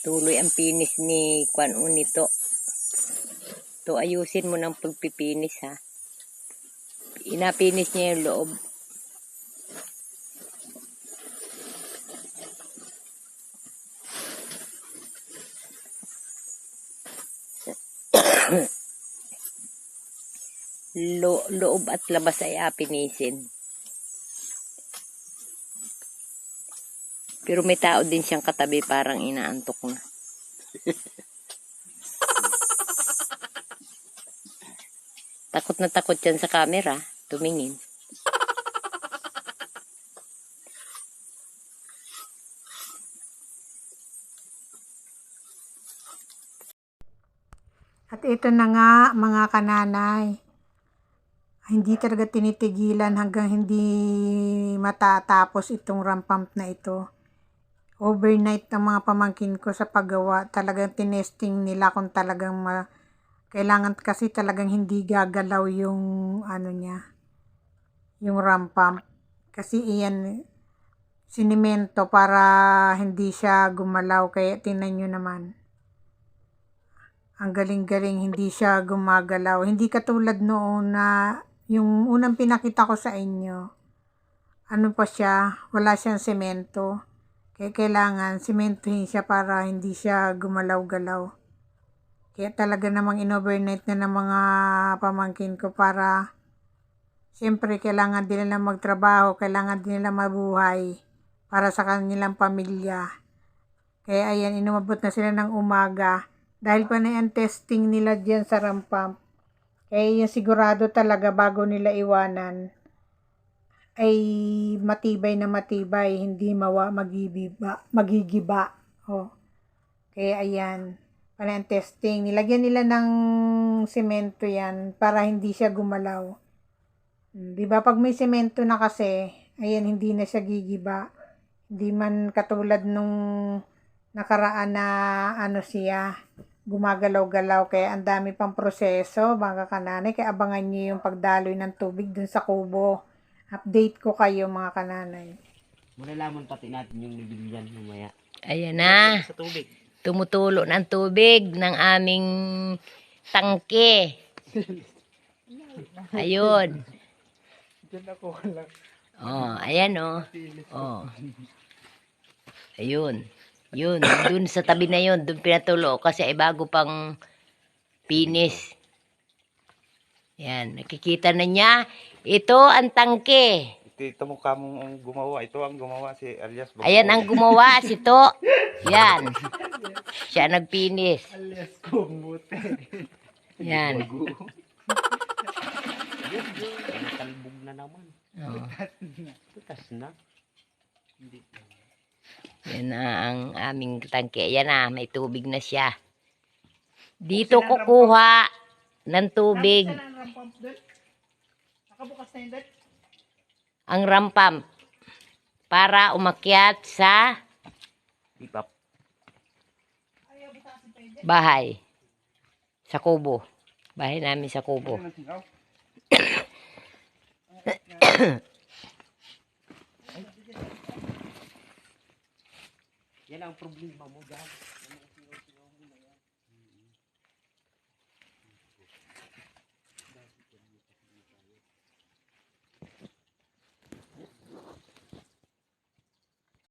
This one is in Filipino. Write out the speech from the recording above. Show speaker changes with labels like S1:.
S1: Tuloy ang pinis ni Kwan nito. To ayusin mo ng pagpipinis ha. Inapinis niya yung loob. Loob at labas ay apinisin. Pero may tao din siyang katabi, parang inaantok na. Takot na takot yan sa camera, tumingin.
S2: At ito na nga mga kananay, hindi talaga tinitigilan hanggang hindi matatapos itong ramp pump na ito. Overnight ng mga pamangkin ko sa paggawa, talagang tinesting nila kung talagang kailangan kasi talagang hindi gagalaw yung ano niya, yung ramp pump. Kasi iyan sinimento para hindi siya gumalaw, kaya tingnan nyo naman. Ang galing-galing, hindi siya gumagalaw. Hindi katulad noon na yung unang pinakita ko sa inyo. Ano pa siya, wala siyang semento. Kaya kailangan sementohin siya para hindi siya gumalaw-galaw. Kaya talaga namang in-overnight na ng mga pamangkin ko para siyempre kailangan din nila magtrabaho, kailangan din nila mabuhay para sa kanilang pamilya. Kaya ayan, inumabot na sila ng umaga. Dahil pa na yung testing nila dyan sa ramp pump. Kaya yung sigurado talaga bago nila iwanan ay matibay na matibay, hindi magigiba. Oh. Kaya ayan, pa na yung testing. Nilagyan nila ng semento yan para hindi siya gumalaw. Diba pag may semento na kasi, ayan, hindi na siya gigiba. Hindi man katulad nung nakaraan na ano siya, gumagalaw-galaw. Kaya ang dami pang proseso mga kananay, kaya abangan nyo yung pagdaloy ng tubig dun sa kubo. Update ko kayo mga kananay.
S3: Malalaman pati natin yung nibilyan mamaya.
S1: Ayan na.
S3: Sa tubig.
S1: Tumutulo ng tubig ng aming tangke. Ayun.
S3: Diyan ako lang.
S1: Oh, ayan oh. Oh. Ayun. Yun, dun sa tabi na yun, dun pinatulo kasi ay bago pang pinis. Yan, nakikita na niya. Ito ang tangke.
S4: Ito mukha mong gumawa. Ito ang gumawa si alias Bago.
S1: Ayan ang gumawa, si To. Yan. Siya nagpinis.
S3: Alias kumute.
S1: Yan.
S3: Talbog na naman.
S1: Oh.
S3: Tutas na. Hindi.
S1: Yan na ang aming tangke. Ayan na, may tubig na siya. Dito kukuha ng tubig.
S2: Nakabukas na yun doon?
S1: Ang ramp pump para umakyat sa
S3: Ipap.
S1: bahay. Sa kubo. Bahay namin sa kubo.
S3: Yan ang problema mo dyan.